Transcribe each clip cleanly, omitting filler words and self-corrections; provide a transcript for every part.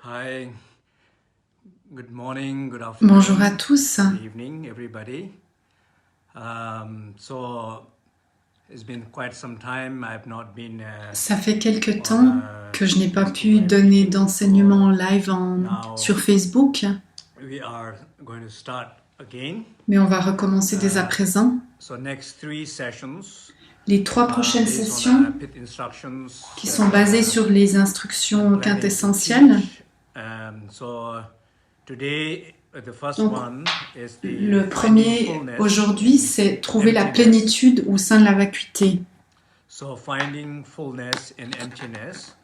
Hi, good morning, good Bonjour à afternoon, tous. good evening, everybody. It's been quite some time. I've not been Ça fait quelque on temps que je n'ai pas Facebook pu live donner meeting, d'enseignement en so live now sur Facebook, we are going to start again. mais on va recommencer dès à présent. So next 3 sessions Les 3 prochaines based on sessions PIT instructions qui sont basées sur les I'm instructions planning to quintessentielles. teach. So today the first Donc, one is le the finding premier fullness aujourd'hui, in c'est trouver la emptiness. plénitude au sein de la vacuité. So finding fullness in emptiness.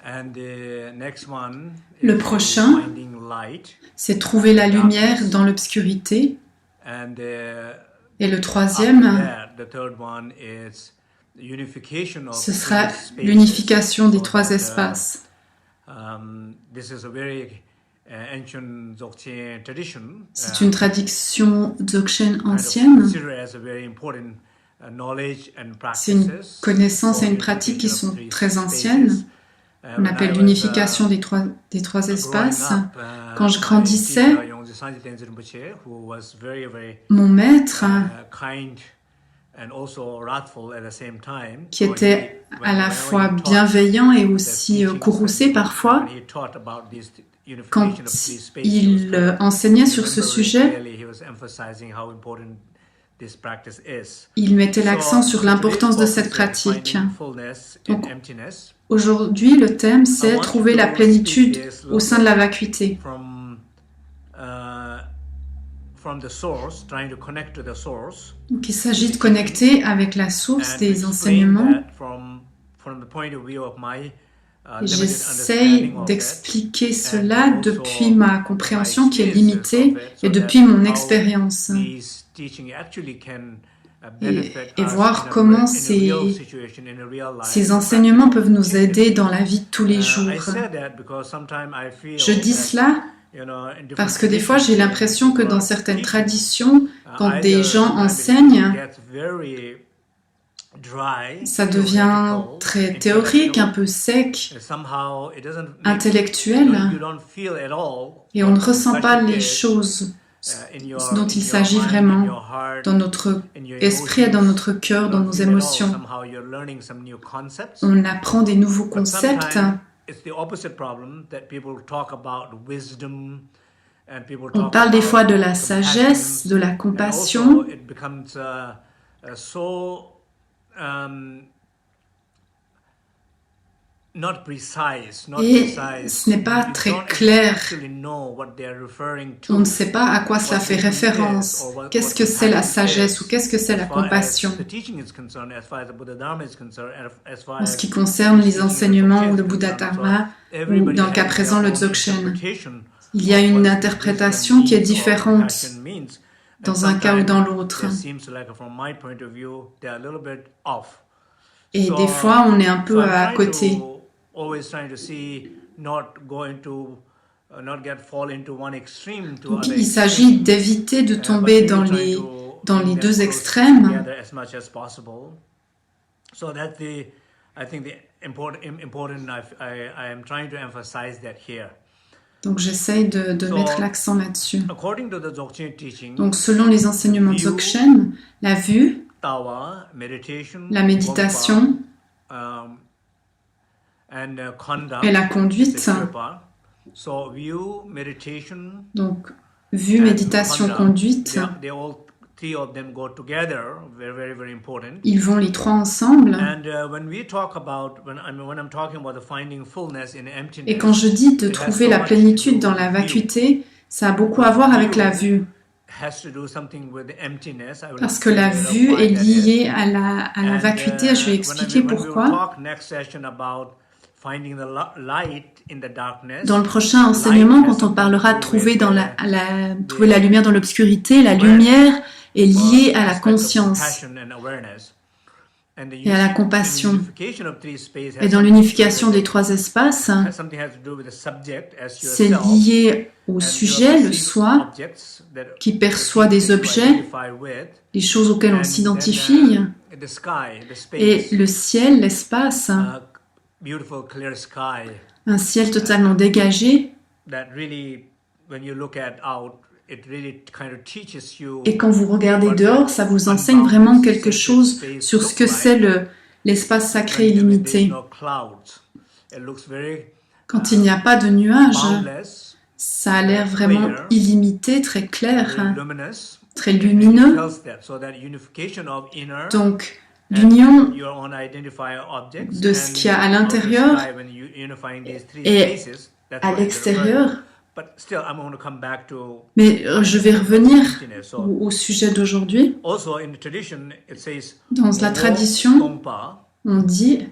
And the next one Le is prochain, finding light. c'est trouver la lumière dans l'obscurité. And Et le after troisième, that, the third one is the unification of ce sera three spaces. l'unification des So 3 that, espaces. this is a very ancient Dzogchen tradition. C'est une tradition dzogchen Kind of ancienne. considered as a very important knowledge and C'est une practices connaissance et for une pratique qui unification of sont three très spaces. anciennes. On When I appelle was, l'unification des trois growing espaces. up, Quand je my grandissais, teacher, Yongzi Sanji Tenzin Rinpoche, who was very, very mon maître, kind and also wrathful at the same time. qui So était he- à la when fois he taught bienveillant et the aussi teachings courroucé and parfois, when he taught about this quand unification of three spaces, il he was kind of enseignait sur ce remember sujet, clearly he was emphasizing how important this practice is. il mettait l'accent So, sur l'importance de today's cette focus is pratique. finding fullness in Donc, emptiness. aujourd'hui, le thème, I c'est want trouver la to plénitude speak this au sein de la vacuité. From the source, trying to connect to the source, Donc, il s'agit de connecter avec la source and des explain enseignements. that from the point of view of my limited J'essaye understanding of it, d'expliquer and cela also depuis ma compréhension qui est my experiences limitée of it, so et depuis that mon how expérience. these teaching actually can benefit Et us voir in comment in a real situation, in a real life, ces in enseignements practical peuvent nous changes. aider dans la vie de tous les jours. I say that because sometimes I feel Je dis that, cela you know, in different parce que des fois j'ai traditions, l'impression que people dans are certaines teaching, traditions, quand either, des gens I mean, enseignent, it gets very dry, ça devient theoretical, très théorique, un peu sec, and somehow it doesn't make, intellectuel, you don't feel at all et on ne what ressent pas such les is, choses in your, dont in il your s'agit mind, in vraiment your heart, dans notre in your esprit et dans emotions. notre cœur, You dans don't nos feel at all. émotions. Somehow you're learning some new concepts. On apprend des nouveaux But concepts. sometimes it's the opposite problem that people talk about wisdom and people On talk parle des about fois de la compassion, sagesse, de la and compassion, also it becomes so not precise, not et precise. ce n'est pas You très don't clair. actually know what they're referring On ne to. sait pas à quoi cela fait référence. Qu'est-ce que c'est la sagesse ou qu'est-ce que c'est la compassion? En ce qui concerne les enseignements ou le Bouddha Dharma, ou dans le cas présent le Dzogchen, il y a une interprétation qui est différente dans un cas ou dans l'autre. Et des fois, on est un peu à côté. Donc, il s'agit d'éviter de tomber dans les deux extrêmes. So that's the, I think the important I am trying to emphasize that here. Donc j'essaye de mettre l'accent là-dessus. According to the Dzogchen teaching, Donc selon les enseignements Dzogchen, la vue, tawa, meditation, la méditation and conduct, et la conduite. So view, meditation, donc vue, méditation, conduite, they all three of them go together, very, very important. Ils vont les trois ensemble. And when we talk about, when I'm talking about the finding fullness in emptiness, et quand je dis de trouver la plénitude dans la vacuité, ça a beaucoup à voir avec la vue. Parce que la vue est liée à la vacuité. Je vais expliquer pourquoi. Dans le prochain enseignement, quand on parlera de trouver la lumière dans l'obscurité, la lumière est liée à la conscience et à la compassion. Et dans l'unification des trois espaces, c'est lié au sujet, le soi, qui perçoit des objets, les choses auxquelles on s'identifie, et le ciel, l'espace, un ciel totalement dégagé. Et quand vous regardez dehors, ça vous enseigne vraiment quelque chose sur ce que c'est l'espace sacré illimité. Quand il n'y a pas de nuages, ça a l'air vraiment illimité, très clair, très lumineux. Donc, l'union de ce qu'il y a à l'intérieur et à l'extérieur. Mais je vais revenir au sujet d'aujourd'hui. Dans la tradition, on dit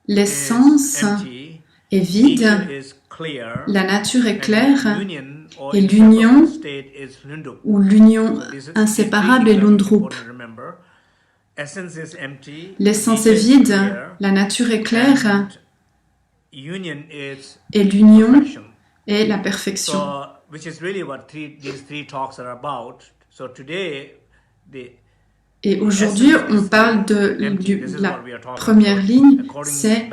l'essence est vide, la nature est claire, et l'union ou l'union inséparable est l'undrup. L'essence est vide, la nature est claire, et l'union est la perfection. Et aujourd'hui, on parle de la première ligne, c'est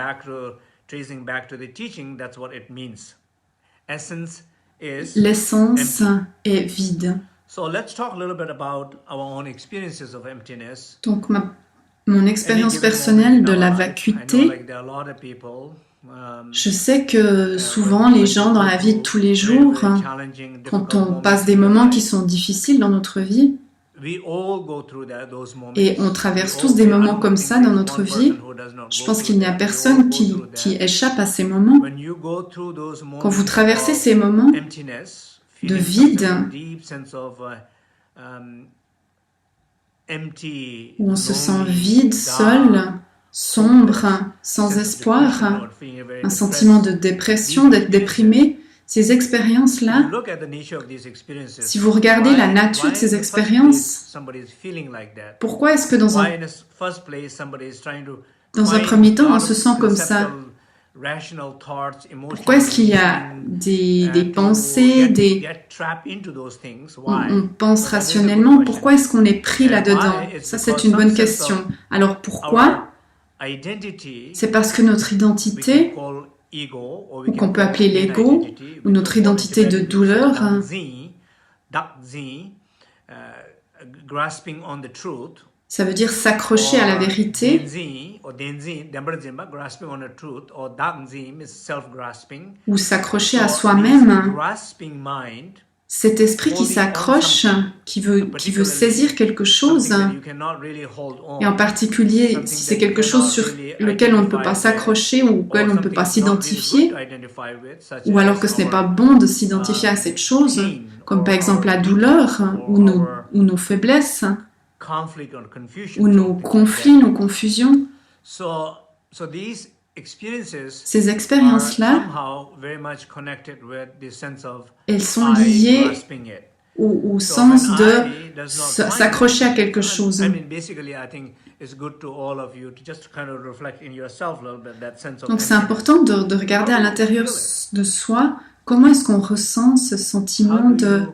l'essence est vide. Donc, mon expérience personnelle de la vacuité, je sais que souvent les gens dans la vie de tous les jours, quand on passe des moments qui sont difficiles dans notre vie, et on traverse tous des moments comme ça dans notre vie, je pense qu'il n'y a personne qui échappe à ces moments. Quand vous traversez ces moments de vide, où on se sent vide, seul, sombre, sans espoir, un sentiment de dépression, d'être déprimé, ces expériences-là, si vous regardez la nature de ces expériences, pourquoi est-ce que dans un premier temps, on se sent comme ça? Pourquoi est-ce qu'il y a des pensées, on pense rationnellement? Pourquoi est-ce qu'on est pris là-dedans? Ça, c'est une bonne question. Alors pourquoi? C'est parce que notre identité, ou qu'on peut appeler l'ego, ou notre identité de douleur, ça veut dire s'accrocher à la vérité, ou s'accrocher à soi-même. Cet esprit qui s'accroche, qui veut saisir quelque chose, et en particulier si c'est quelque chose sur lequel on ne peut pas s'accrocher ou auquel on ne peut pas s'identifier, ou alors que ce n'est pas bon de s'identifier à cette chose, comme par exemple la douleur ou nos faiblesses, ou nos conflits, nos confusions. Ces expériences-là, elles sont liées au sens de s'accrocher à quelque chose. Donc c'est important de regarder à l'intérieur de soi comment est-ce qu'on ressent ce sentiment de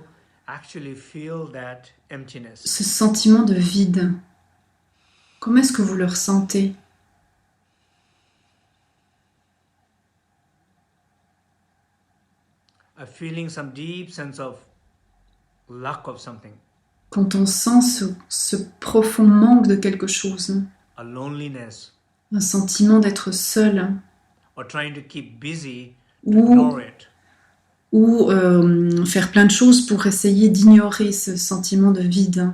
vide. Comment est-ce que vous le ressentez? Quand on sent ce profond manque de quelque chose, un sentiment d'être seul, ou faire plein de choses pour essayer d'ignorer ce sentiment de vide.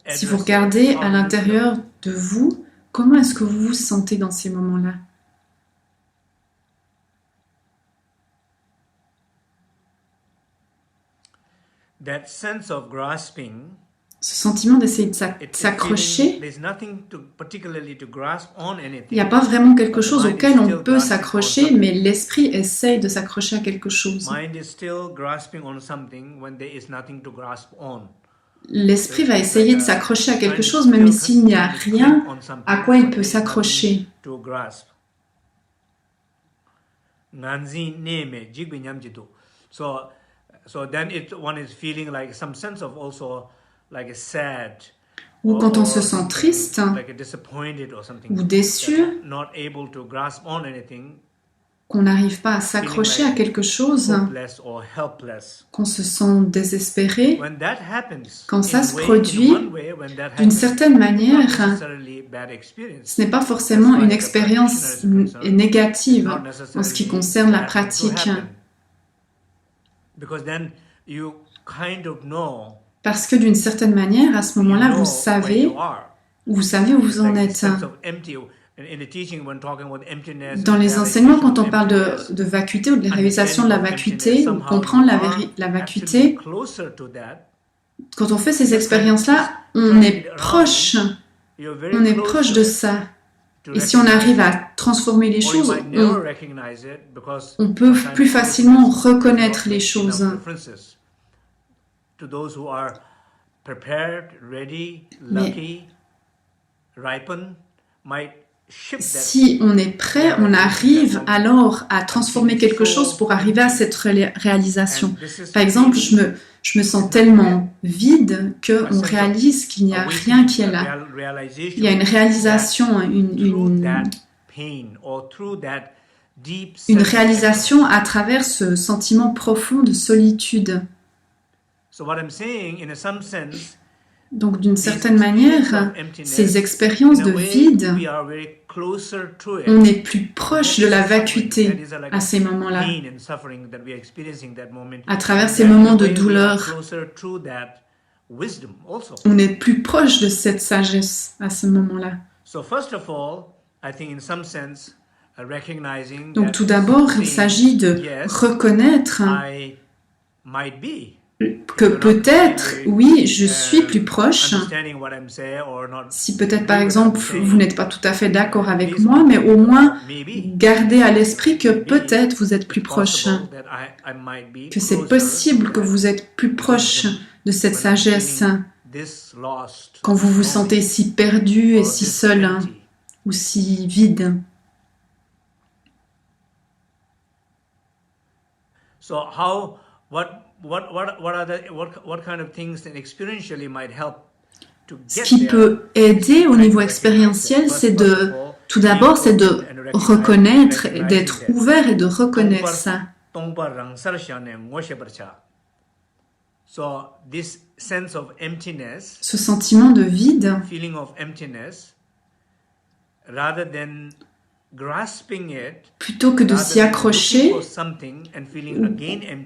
Si vous regardez à l'intérieur de vous, comment est-ce que vous vous sentez dans ces moments-là? Ce sentiment d'essayer de s'accrocher, il n'y a pas vraiment quelque chose auquel on peut s'accrocher, mais l'esprit essaye de s'accrocher à quelque chose. L'esprit va essayer de s'accrocher à quelque chose, même s'il n'y a rien à quoi il peut s'accrocher. So then one is feeling like some sense of also ou quand on se sent triste ou déçu, qu'on n'arrive pas à s'accrocher à quelque chose, qu'on se sent désespéré, quand ça se produit, d'une certaine manière, ce n'est pas forcément une expérience négative en ce qui concerne la pratique. Parce que d'une certaine manière, à ce moment-là, vous savez où vous en êtes. Dans les enseignements, quand on parle de vacuité ou de la réalisation de la vacuité, ou comprendre la vacuité, quand on fait ces expériences-là, on est proche de ça. Et si on arrive à transformer les choses, on peut plus facilement reconnaître les choses. Mais si on est prêt, on arrive alors à transformer quelque chose pour arriver à cette réalisation. Par exemple, je me sens tellement vide qu'on réalise qu'il n'y a rien qui est là. Il y a une réalisation, une réalisation à travers ce sentiment profond de solitude. Donc, d'une certaine manière, ces expériences de vide, on est plus proche de la vacuité à ces moments-là, à travers ces moments de douleur. On est plus proche de cette sagesse à ce moment-là. Donc, tout d'abord, il s'agit de reconnaître que peut-être, oui, je suis plus proche. Si peut-être, par exemple, vous n'êtes pas tout à fait d'accord avec moi, mais au moins, gardez à l'esprit que peut-être vous êtes plus proche. Que c'est possible que vous êtes plus proche de cette sagesse quand vous vous sentez si perdu et si seul ou si vide. Ce qui peut aider au niveau expérientiel, c'est tout d'abord, c'est de reconnaître, d'être ouvert et de reconnaître ça. Ce sentiment de vide, plutôt que de s'y accrocher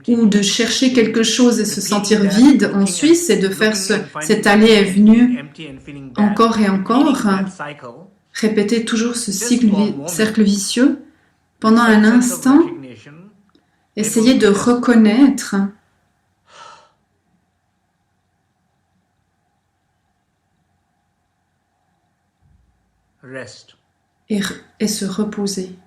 ou de chercher quelque chose et se sentir vide en Suisse, c'est de faire cet aller et venu encore et encore, répéter toujours ce cercle vicieux. Pendant un instant, essayez de reconnaître et se reposer.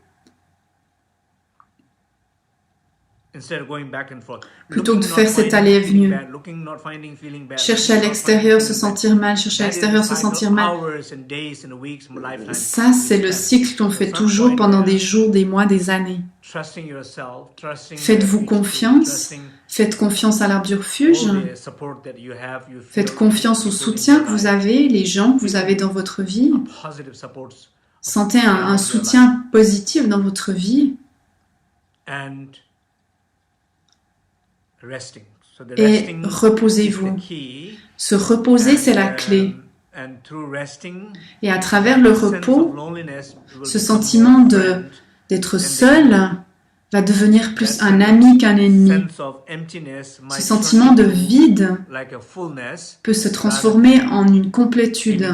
Plutôt que de faire cet aller et venu. Chercher à l'extérieur, se sentir mal, chercher à l'extérieur, se sentir mal. Ça, c'est le cycle qu'on fait toujours pendant des jours, des mois, des années. Faites-vous confiance. Faites confiance à l'arbre du refuge. Faites confiance au soutien que vous avez, les gens que vous avez dans votre vie. Sentez un soutien positif dans votre vie. Et reposez-vous. Se reposer, c'est la clé. Et à travers le repos, ce sentiment d'être seul va devenir plus un ami qu'un ennemi. Ce sentiment de vide peut se transformer en une complétude,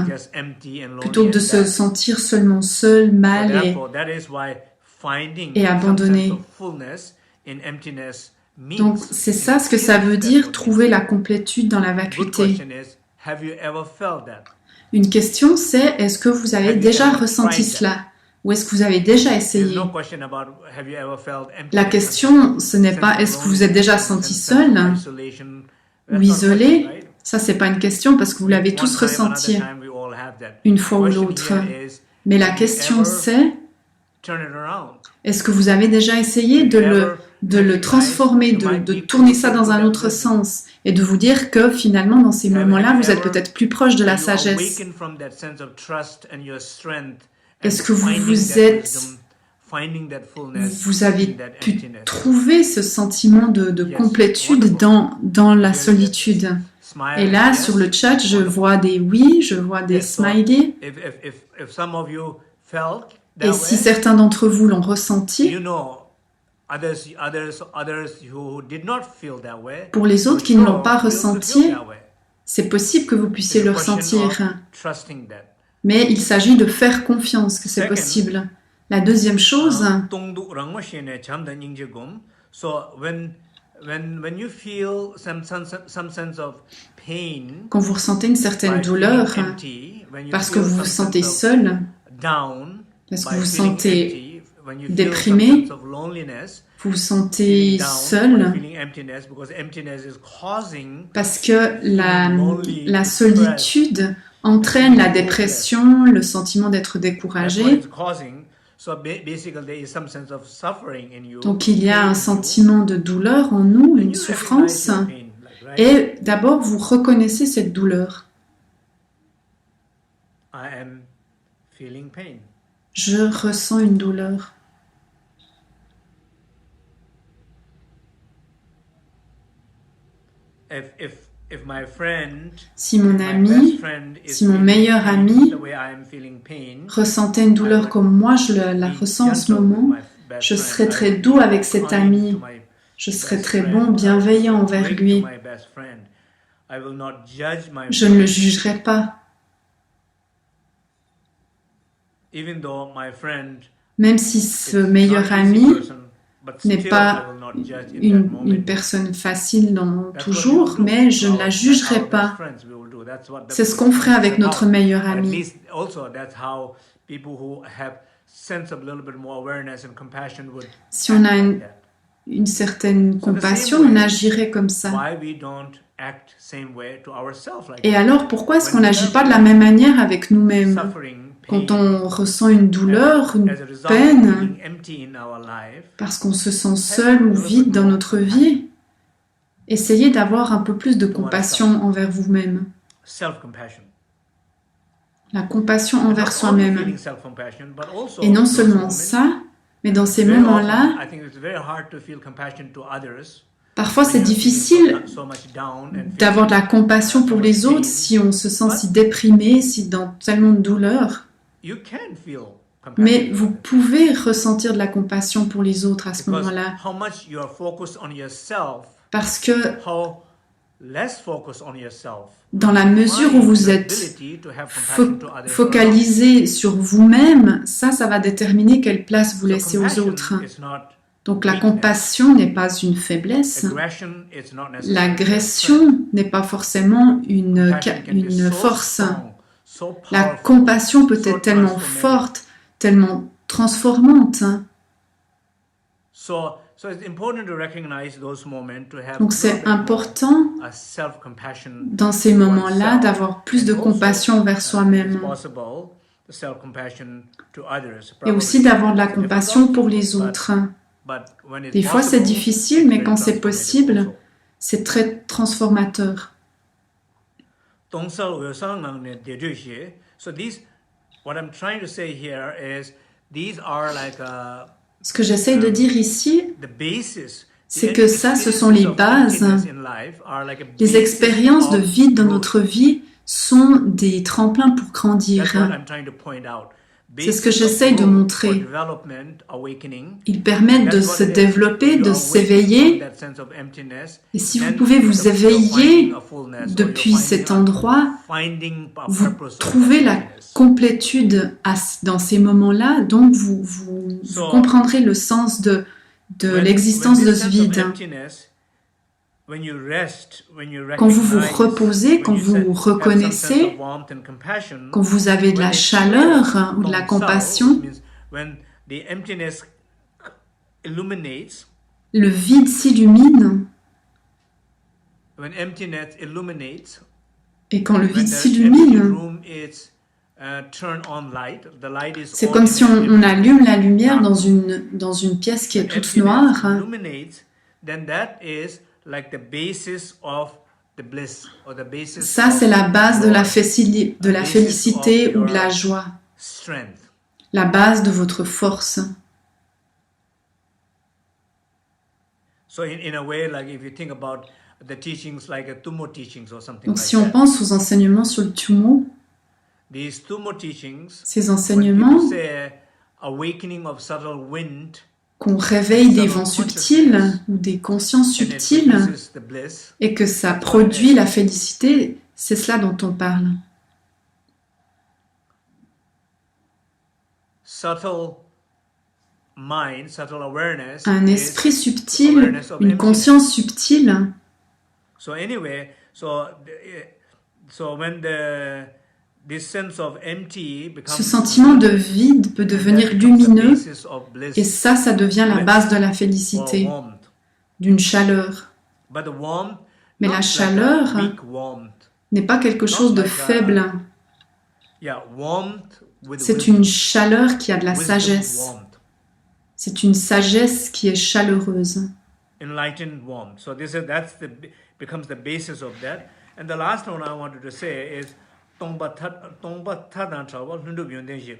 plutôt que de se sentir seulement seul, mal et abandonné. Donc, c'est ça ce que ça veut dire, trouver la complétude dans la vacuité. Une question, c'est, est-ce que vous avez déjà ressenti cela? Ou est-ce que vous avez déjà essayé? La question, ce n'est pas est-ce que vous êtes déjà senti seul ou isolé? Ça, c'est pas une question parce que vous l'avez tous ressenti une fois ou l'autre. Mais la question, c'est est-ce que vous avez déjà essayé de de le transformer, de tourner ça dans un autre sens et de vous dire que finalement, dans ces moments-là, vous êtes peut-être plus proche de la sagesse. Est-ce que vous avez pu trouver ce sentiment de complétude dans la solitude? Et là, sur le chat, je vois des oui, je vois des smileys. Et si certains d'entre vous l'ont ressenti, pour les autres qui ne l'ont pas ressenti, c'est possible que vous puissiez le ressentir. Mais il s'agit de faire confiance que c'est possible. La deuxième chose, quand vous ressentez une certaine douleur, parce que vous vous sentez seul, parce que vous vous sentez déprimé, vous vous sentez seul, parce que la solitude entraîne la dépression, le sentiment d'être découragé. Donc il y a un sentiment de douleur en nous, une souffrance, et d'abord vous reconnaissez cette douleur. Je ressens une douleur. Si mon ami, si mon meilleur ami ressentait une douleur comme moi je la ressens en ce moment, je serais très doux avec cet ami, je serais très bon, bienveillant envers lui. Je ne le jugerai pas. Même si ce meilleur ami n'est pas une personne facile toujours, mais je ne la jugerai pas. C'est ce qu'on ferait avec notre meilleur ami. Si on a une certaine compassion, on agirait comme ça. Et alors, pourquoi est-ce qu'on n'agit pas de la même manière avec nous-mêmes? Quand on ressent une douleur, une peine, parce qu'on se sent seul ou vide dans notre vie, essayez d'avoir un peu plus de compassion envers vous-même. La compassion envers soi-même. Et non seulement ça, mais dans ces moments-là, parfois c'est difficile d'avoir de la compassion pour les autres si on se sent si déprimé, si dans tellement de douleur. Mais vous pouvez ressentir de la compassion pour les autres à ce moment-là. Parce que dans la mesure où vous êtes focalisé sur vous-même, ça va déterminer quelle place vous laissez aux autres. Donc la compassion n'est pas une faiblesse. L'agression n'est pas forcément une force. La compassion peut être tellement forte, tellement transformante. Donc c'est important dans ces moments-là d'avoir plus de compassion envers soi-même et aussi d'avoir de la compassion pour les autres. Des fois c'est difficile, mais quand c'est possible, c'est très transformateur. Ce que j'essaie de dire ici, c'est que ça, ce sont les bases. Les expériences de vide dans notre vie sont des tremplins pour grandir. C'est ce que j'essaie de montrer. Ils permettent de se développer, de s'éveiller. Et si vous pouvez vous éveiller depuis cet endroit, vous trouvez la complétude dans ces moments-là, donc vous comprendrez le sens de l'existence de ce vide. Quand vous vous reposez, quand vous reconnaissez, quand vous avez de la chaleur ou de la compassion, le vide s'illumine. Et quand le vide s'illumine, C'est comme si on allume la lumière dans une pièce qui est toute noire. Ça, c'est la base de la félicité ou de la joie. La base de votre force. Donc, si on pense aux enseignements sur le Tummo, ces enseignements qu'on réveille des vents subtils ou des consciences subtiles et que ça produit la félicité, c'est cela dont on parle. Un esprit subtil, une conscience subtile. Ce sentiment de vide peut devenir lumineux et ça devient la base de la félicité, d'une chaleur. Mais la chaleur n'est pas quelque chose de faible. C'est une chaleur qui a de la sagesse. C'est une sagesse qui est chaleureuse. Enlightened warmth. So that becomes the basis of that. And the last one I wanted to say is Tongpa Tadan Travel Hundu Byondenji.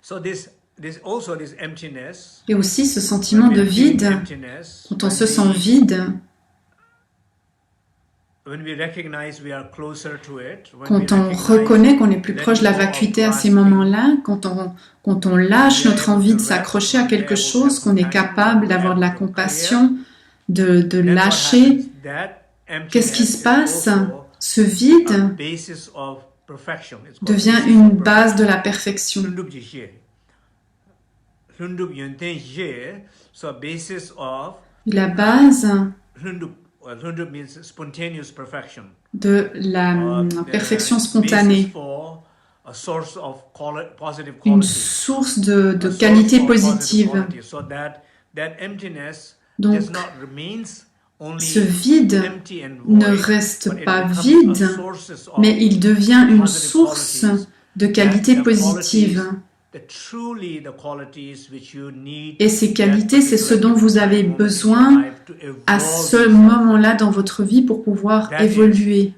So this also this emptiness. Et aussi ce sentiment de vide. Quand on se sent vide. Quand on reconnaît qu'on est plus proche de la vacuité à ces moments-là, quand on lâche notre envie de s'accrocher à quelque chose, qu'on est capable d'avoir de la compassion, de lâcher, qu'est-ce qui se passe? Ce vide devient une base de la perfection. La base de la perfection spontanée, une source de qualité positive. Donc, ce vide ne reste pas vide, mais il devient une source de qualité positive. Et ces qualités, c'est ce dont vous avez besoin à ce moment-là dans votre vie pour pouvoir évoluer.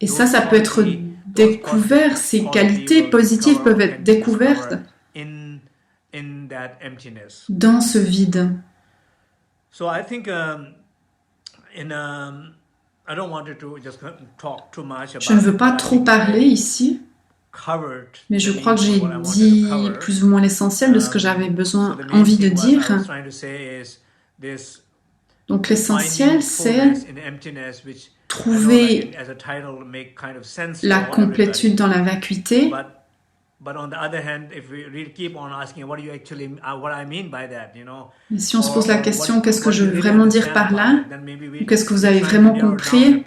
Et ça peut être découvert, ces qualités positives peuvent être découvertes dans ce vide. Je ne veux pas trop parler ici, mais je crois que j'ai dit plus ou moins l'essentiel de ce que j'avais envie de dire. Donc l'essentiel, c'est trouver la complétude dans la vacuité. Mais si on se pose la question, qu'est-ce que je veux vraiment dire par là? Ou qu'est-ce que vous avez vraiment compris?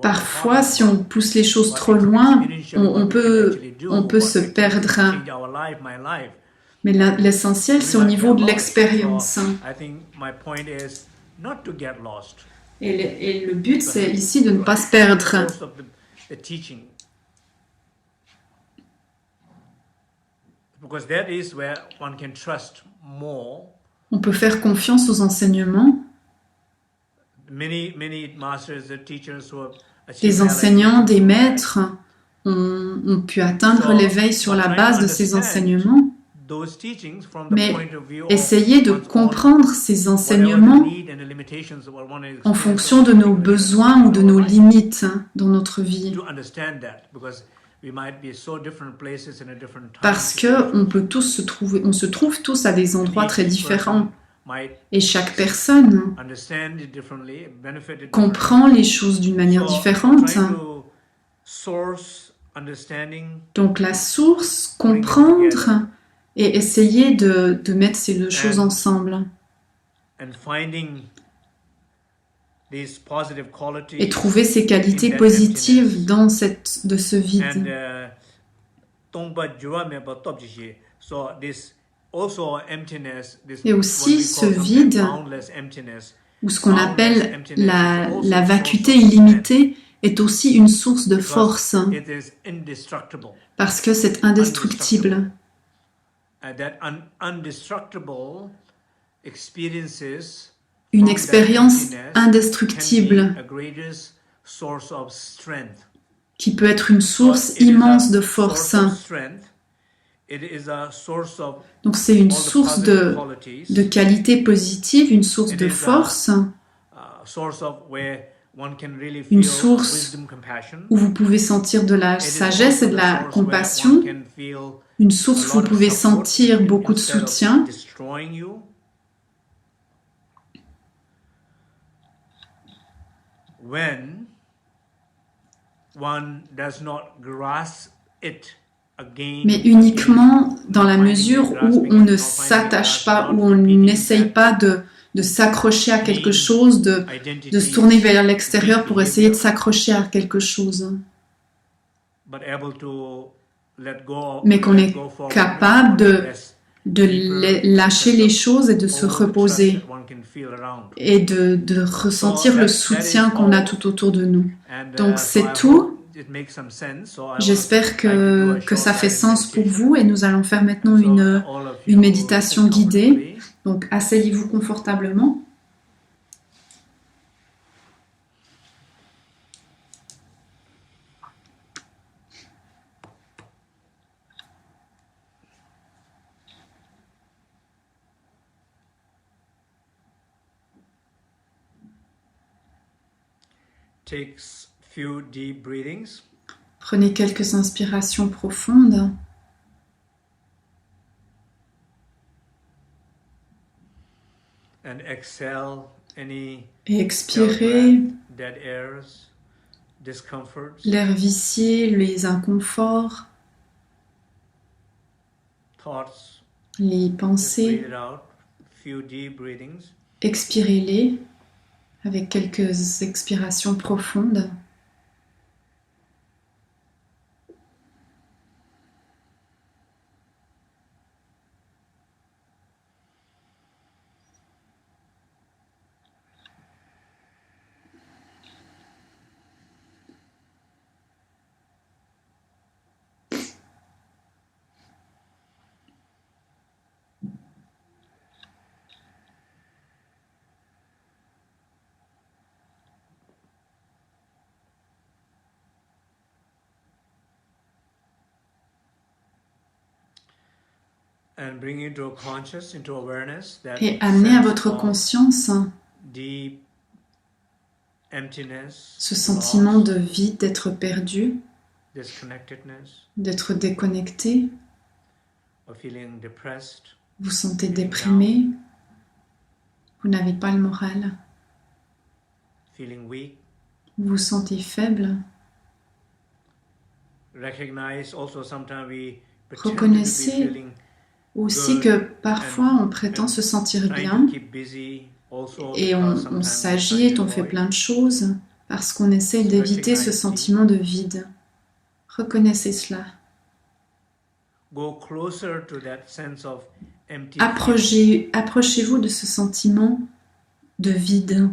Parfois, si on pousse les choses trop loin, on peut se perdre. Mais l'essentiel, c'est au niveau de l'expérience. Et le but, c'est ici de ne pas se perdre. On peut faire confiance aux enseignements. Les enseignants, des maîtres ont pu atteindre l'éveil sur la base de ces enseignements. Mais essayez de comprendre ces enseignements en fonction de nos besoins ou de nos limites dans notre vie. Parce qu'on se trouve tous à des endroits très différents. Et chaque personne comprend les choses d'une manière différente. Donc la source, comprendre et essayer de mettre ces deux choses ensemble. Et trouver ces qualités positives dans ce vide. Et aussi ce vide ou ce qu'on appelle la vacuité illimitée, est aussi une source de force, parce que c'est indestructible. Une expérience indestructible qui peut être une source immense de force. Donc c'est une source de qualité positive, une source de force, une source où vous pouvez sentir de la sagesse et de la compassion, une source où vous pouvez sentir beaucoup de soutien. Mais uniquement dans la mesure où on ne s'attache pas, où on n'essaye pas de s'accrocher à quelque chose, de se tourner vers l'extérieur pour essayer de s'accrocher à quelque chose. Mais qu'on est capable de lâcher les choses et de se reposer et de ressentir le soutien qu'on a tout autour de nous. Donc c'est tout. J'espère que ça fait sens pour vous et nous allons faire maintenant une méditation guidée. Donc asseyez-vous confortablement. Takes few deep breathings. Prenez quelques inspirations profondes. And exhale any et expirez dead airs, discomforts. L'air vicié, les inconforts, Thoughts. Les pensées. Just breathe it out. Few deep breathings. Expirez-les avec quelques expirations profondes. Et amenez à votre conscience ce sentiment de vide, d'être perdu, d'être déconnecté. Vous sentez déprimé, vous n'avez pas le moral, vous vous sentez faible. Reconnaissez aussi que parfois on prétend se sentir bien et on s'agite, on fait plein de choses parce qu'on essaie d'éviter ce sentiment de vide. Reconnaissez cela. Approchez-vous de ce sentiment de vide.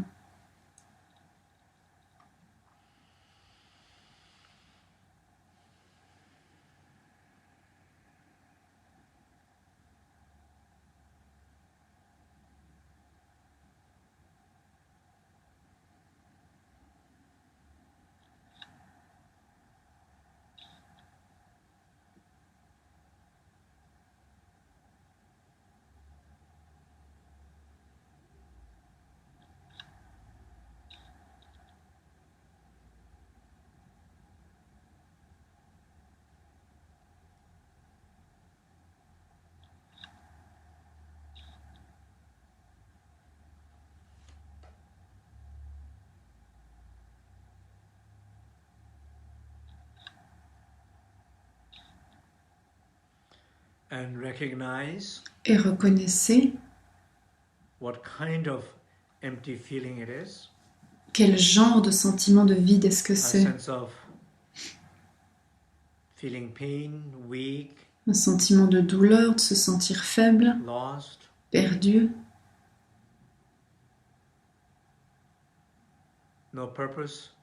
Et reconnaissez quel genre de sentiment de vide est-ce que c'est. Un sentiment de douleur, de se sentir faible, perdu, no purpose,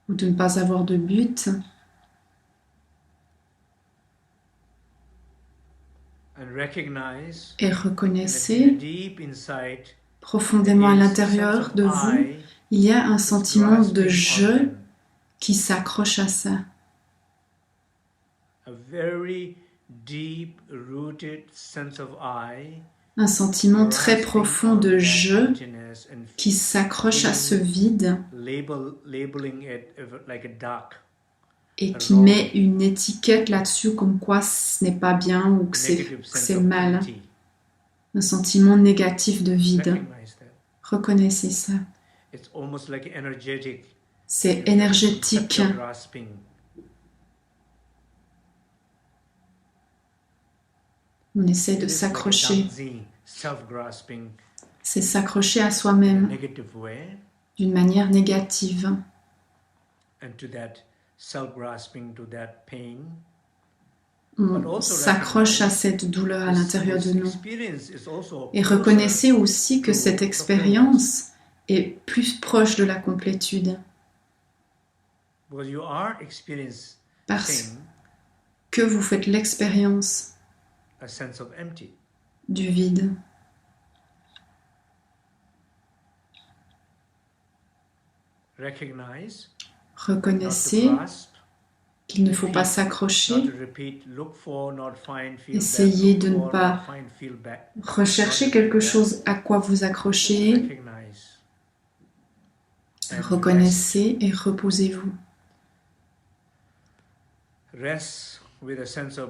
ou de ne pas avoir de but, and recognize et that reconnaissez deep inside profondément à there is a l'intérieur sense de of vous, I il y a un that's sentiment de grasping je on them. qui s'accroche à ça. A very deep rooted sense of I Un sentiment très grasping profond on de that je emptiness and qui s'accroche à ce vide labeling it like a dark, et qui met une étiquette là-dessus comme quoi ce n'est pas bien ou que negative sense c'est of mal. empty. Un sentiment négatif de vide. Recognize that. Reconnaissez ça. It's almost like energetic. C'est énergétique. Such a grasping. On essaie de It is like a s'accrocher. dancing, self-grasping C'est s'accrocher à in a soi-même negative way, d'une manière négative. and to that self-grasping, to that pain. On s'accroche à cette douleur à l'intérieur de nous. Experience is also Et reconnaissez aussi que cette expérience est plus proche de la complétude. because you are experiencing Parce que vous faites l'expérience a sense of empty. du vide. Recognize, Reconnaissez not to grasp, qu'il ne faut pas s'accrocher. not to repeat, look for, not find, feel Essayez back, de look ne for, pas not find, feel back. rechercher quelque chose à quoi vous accrochez. Recognize. And Reconnaissez et reposez-vous. Rest with a sense of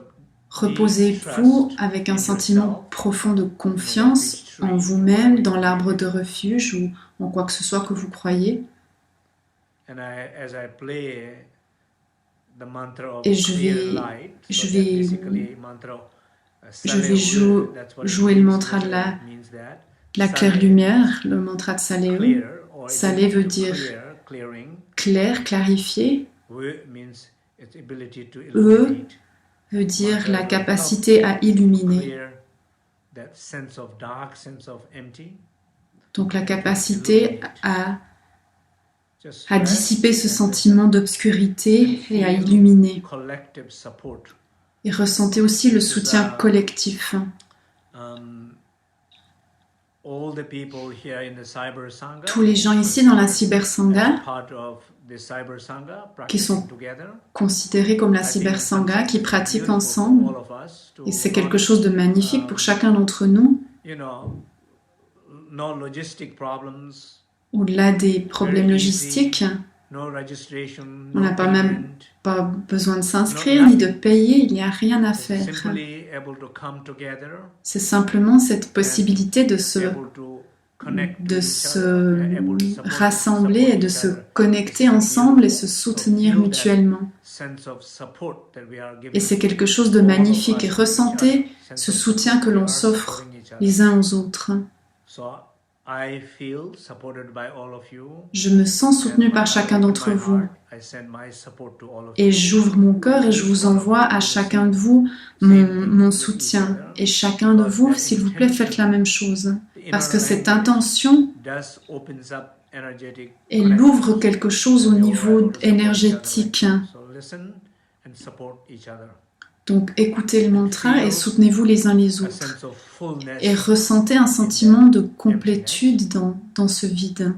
Reposez-vous avec un sentiment profond de confiance en vous-même, dans l'arbre de refuge ou en quoi que ce soit que vous croyez. and as I play the mantra of Et je clear vais- light, je so vais- that basically mantra, je vais jouer le mantra de la claire lumière, le mantra de Salé. Salé veut dire clair, clarifier. Veut dire la capacité à illuminer. Donc la capacité à dissiper ce sentiment d'obscurité et à illuminer. Et ressentez aussi le soutien collectif. Tous les gens ici dans la Cyber Sangha, qui sont considérés comme la Cyber Sangha, qui pratiquent ensemble, et c'est quelque chose de magnifique pour chacun d'entre nous, au-delà des problèmes logistiques. On n'a pas même pas besoin de s'inscrire ni de payer, il n'y a rien à faire. C'est simplement cette possibilité de se rassembler et de se connecter ensemble et se soutenir mutuellement. Et c'est quelque chose de magnifique. Et ressentez ce soutien que l'on s'offre les uns aux autres. Je me sens soutenu par chacun d'entre vous. Et j'ouvre mon cœur et je vous envoie à chacun de vous mon soutien. Et chacun de vous, s'il vous plaît, faites la même chose. Parce que cette intention, elle ouvre quelque chose au niveau énergétique. Donc écoutez le mantra et soutenez-vous les uns les autres. Et ressentez un sentiment de complétude dans ce vide.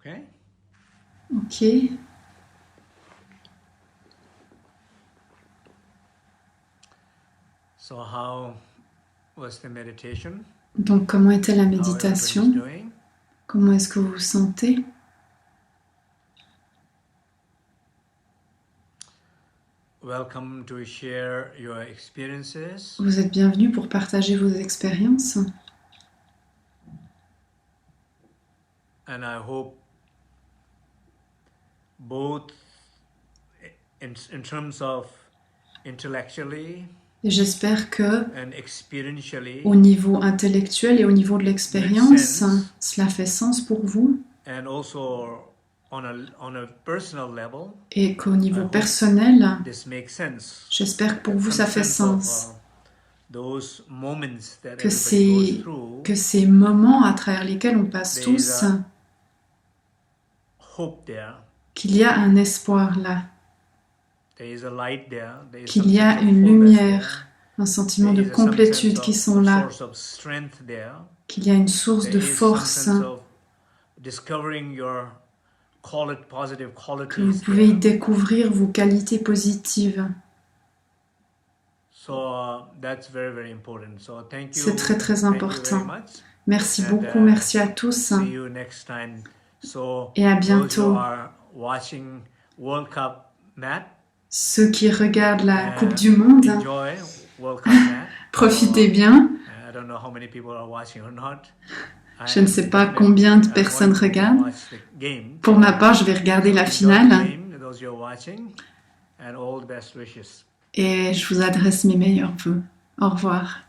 Okay. Ok. So how was the meditation? Donc, comment était la How méditation? everybody's doing? Comment est-ce que vous vous sentez? Welcome to share your experiences. Vous êtes bienvenus pour partager vos expériences. and I hope both in terms of intellectually Et j'espère que, and experientially, au niveau intellectuel et au niveau de l'expérience, cela fait sens pour vous. And also on a personal level, et qu'au niveau personnel, this makes sense. j'espère que pour vous ça fait sens. Those moments that Que everybody goes through, ces moments à travers lesquels on passe tous, hope there, qu'il y a un espoir là, there is a light there, there is qu'il y a une lumière, un sentiment de complétude qui sont là, qu'il y a une source de force, que vous pouvez y découvrir vos qualités positives. C'est très très important. Merci beaucoup, merci à tous. Et à bientôt. Ceux qui regardent la Coupe du Monde, profitez bien. Je ne sais pas combien de personnes regardent. Pour ma part, je vais regarder la finale. Et je vous adresse mes meilleurs vœux. Au revoir.